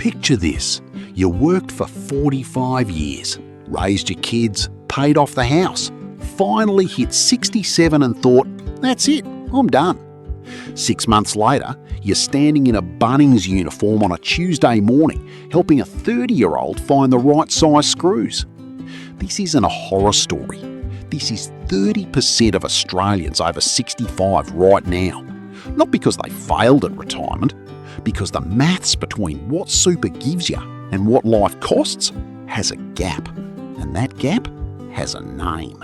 Picture this. You worked for 45 years, raised your kids, paid off the house, finally hit 67 and thought, that's it, I'm done. 6 months later, you're standing in a Bunnings uniform on a Tuesday morning, helping a 30-year-old find the right size screws. This isn't a horror story. This is 30% of Australians over 65 right now. Not because they failed at retirement, because the maths between what super gives you and what life costs has a gap. And that gap has a name.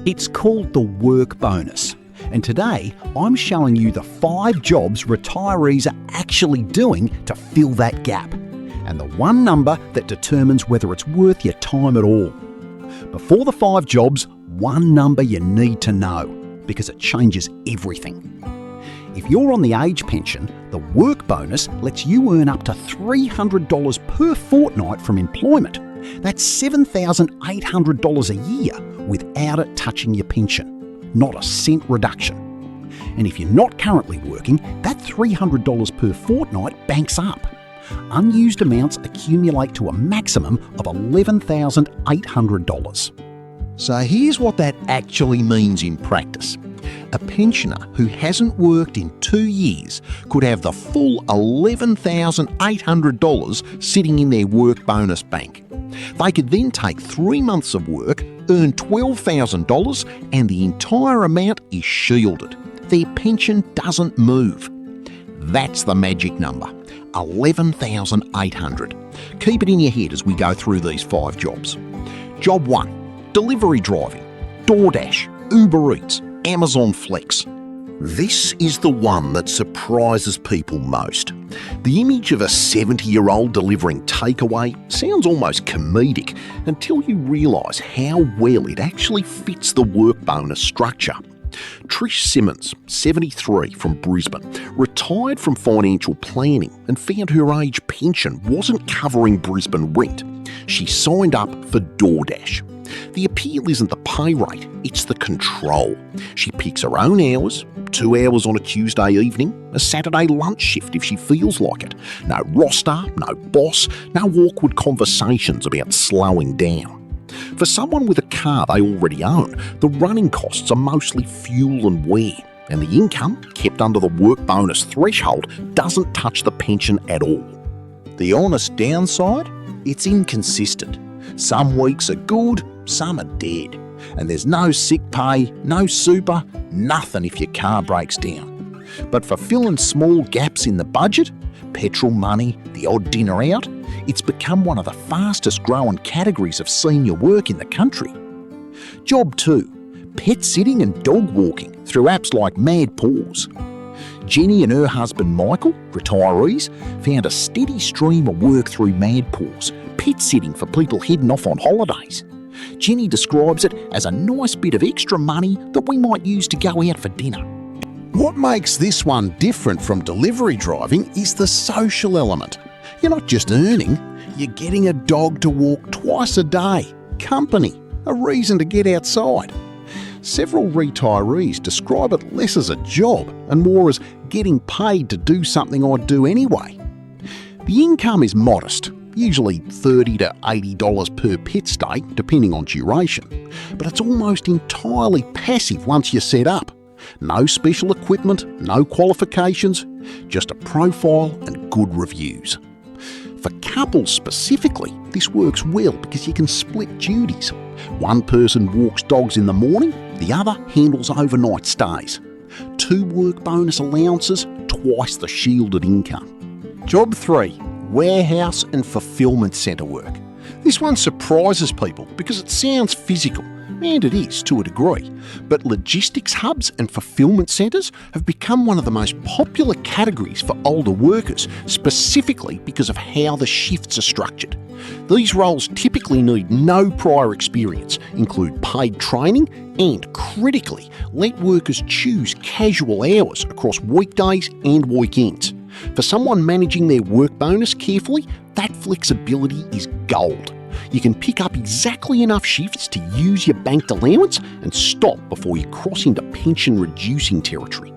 It's called the work bonus. And today, I'm showing you the 5 jobs retirees are actually doing to fill that gap. And the one number that determines whether it's worth your time at all. Before the 5 jobs, one number you need to know, because it changes everything. If you're on the age pension, the work bonus lets you earn up to $300 per fortnight from employment. That's $7,800 a year without it touching your pension. Not a cent reduction. And if you're not currently working, that $300 per fortnight banks up. Unused amounts accumulate to a maximum of $11,800. So here's what that actually means in practice. A pensioner who hasn't worked in 2 years could have the full $11,800 sitting in their work bonus bank. They could then take 3 months of work, earn $12,000, and the entire amount is shielded. Their pension doesn't move. That's the magic number, $11,800. Keep it in your head as we go through these 5 jobs. Job 1, delivery driving, DoorDash, Uber Eats, Amazon Flex. This is the one that surprises people most. The image of a 70-year-old delivering takeaway sounds almost comedic until you realise how well it actually fits the work bonus structure. Trish Simmons, 73, from Brisbane, retired from financial planning and found her age pension wasn't covering Brisbane rent. She signed up for DoorDash. The appeal isn't the pay rate, it's the control. She picks her own hours, 2 hours on a Tuesday evening, a Saturday lunch shift if she feels like it. No roster, no boss, no awkward conversations about slowing down. For someone with a car they already own, the running costs are mostly fuel and wear, and the income, kept under the work bonus threshold, doesn't touch the pension at all. The honest downside? It's inconsistent. Some weeks are good, some are dead. And there's no sick pay, no super, nothing if your car breaks down. But for filling small gaps in the budget, petrol money, the odd dinner out, it's become one of the fastest growing categories of senior work in the country. Job 2, pet sitting and dog walking through apps like Mad Paws. Jenny and her husband Michael, retirees, found a steady stream of work through Mad Paws, pet sitting for people heading off on holidays. Jenny describes it as a nice bit of extra money that we might use to go out for dinner. What makes this one different from delivery driving is the social element. You're not just earning, you're getting a dog to walk twice a day, company, a reason to get outside. Several retirees describe it less as a job and more as getting paid to do something I'd do anyway. The income is modest, usually $30 to $80 per pet stay, depending on duration, but it's almost entirely passive once you're set up. No special equipment, no qualifications, just a profile and good reviews. For couples specifically, this works well because you can split duties. One person walks dogs in the morning, the other handles overnight stays. 2 work bonus allowances, twice the shielded income. Job 3, warehouse and fulfilment centre work. This one surprises people because it sounds physical, and it is to a degree, but logistics hubs and fulfilment centres have become one of the most popular categories for older workers, specifically because of how the shifts are structured. These roles typically need no prior experience, include paid training, and critically, let workers choose casual hours across weekdays and weekends. For someone managing their work bonus carefully, that flexibility is gold. You can pick up exactly enough shifts to use your banked allowance and stop before you cross into pension-reducing territory.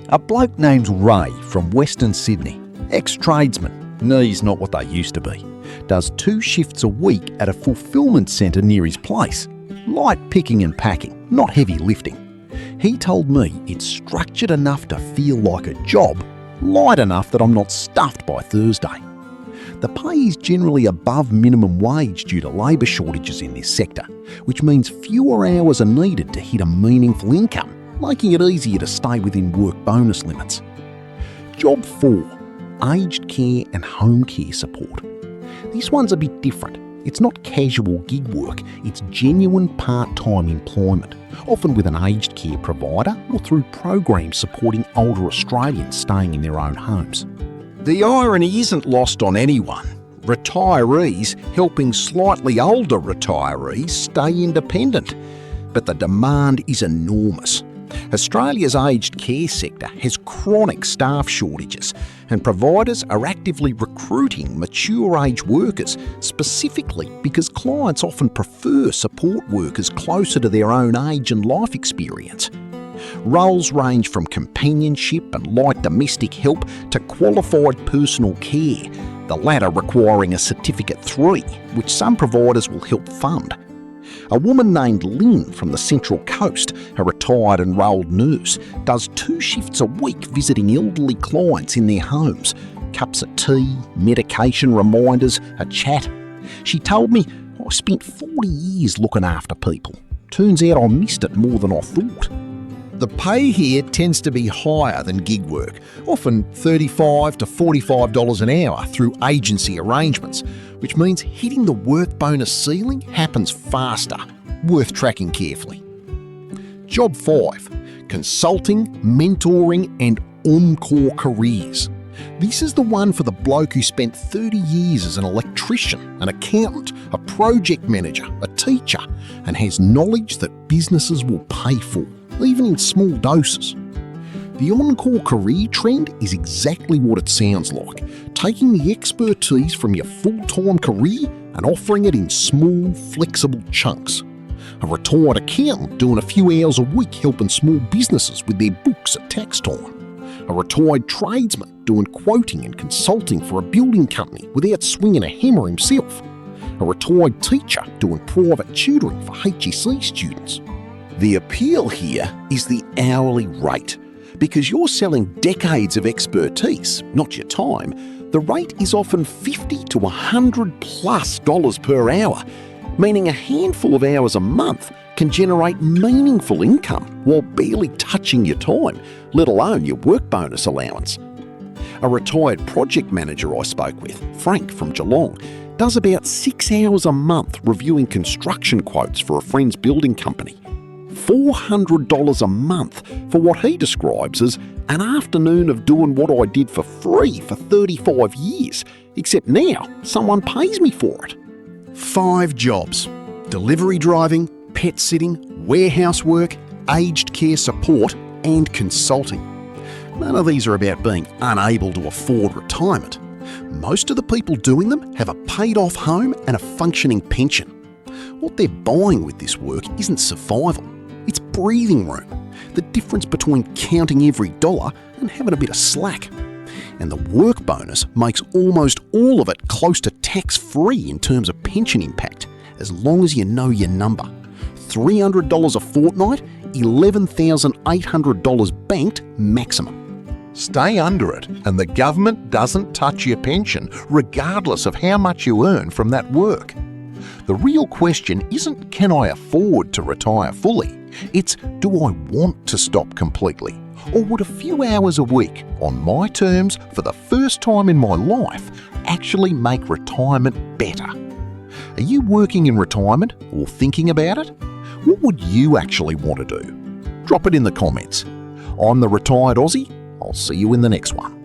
A bloke named Ray from Western Sydney, ex-tradesman, knees not what they used to be, does 2 shifts a week at a fulfilment centre near his place. Light picking and packing, not heavy lifting. He told me it's structured enough to feel like a job, light enough that I'm not stuffed by Thursday. The pay is generally above minimum wage due to labour shortages in this sector, which means fewer hours are needed to hit a meaningful income, making it easier to stay within work bonus limits. Job 4. Aged care and home care support. This one's a bit different. It's not casual gig work, it's genuine part-time employment, often with an aged care provider or through programs supporting older Australians staying in their own homes. The irony isn't lost on anyone. Retirees helping slightly older retirees stay independent. But the demand is enormous. Australia's aged care sector has chronic staff shortages, and providers are actively recruiting mature age workers, specifically because clients often prefer support workers closer to their own age and life experience. Roles range from companionship and light domestic help to qualified personal care, the latter requiring a Certificate 3, which some providers will help fund. A woman named Lynn from the Central Coast, a retired enrolled nurse, does 2 shifts a week visiting elderly clients in their homes. Cups of tea, medication reminders, a chat. She told me, "I spent 40 years looking after people. Turns out I missed it more than I thought." The pay here tends to be higher than gig work, often $35 to $45 an hour through agency arrangements, which means hitting the work bonus ceiling happens faster. Worth tracking carefully. Job 5. Consulting, mentoring and encore careers. This is the one for the bloke who spent 30 years as an electrician, an accountant, a project manager, a teacher, and has knowledge that businesses will pay for, even in small doses. The encore career trend is exactly what it sounds like, taking the expertise from your full-time career and offering it in small, flexible chunks. A retired accountant doing a few hours a week helping small businesses with their books at tax time. A retired tradesman doing quoting and consulting for a building company without swinging a hammer himself. A retired teacher doing private tutoring for HSC students. The appeal here is the hourly rate. Because you're selling decades of expertise, not your time, the rate is often $50 to $100+ per hour, meaning a handful of hours a month can generate meaningful income while barely touching your time, let alone your work bonus allowance. A retired project manager I spoke with, Frank from Geelong, does about 6 hours a month reviewing construction quotes for a friend's building company. $400 a month for what he describes as an afternoon of doing what I did for free for 35 years, except now someone pays me for it. 5 jobs: delivery driving, pet sitting, warehouse work, aged care support and consulting. None of these are about being unable to afford retirement. Most of the people doing them have a paid-off home and a functioning pension. What they're buying with this work isn't survival. It's breathing room, the difference between counting every dollar and having a bit of slack. And the work bonus makes almost all of it close to tax-free in terms of pension impact, as long as you know your number. $300 a fortnight, $11,800 banked maximum. Stay under it and the government doesn't touch your pension regardless of how much you earn from that work. The real question isn't can I afford to retire fully, it's do I want to stop completely? Or would a few hours a week, on my terms for the first time in my life, actually make retirement better? Are you working in retirement or thinking about it? What would you actually want to do? Drop it in the comments. I'm the Retired Aussie. I'll see you in the next one.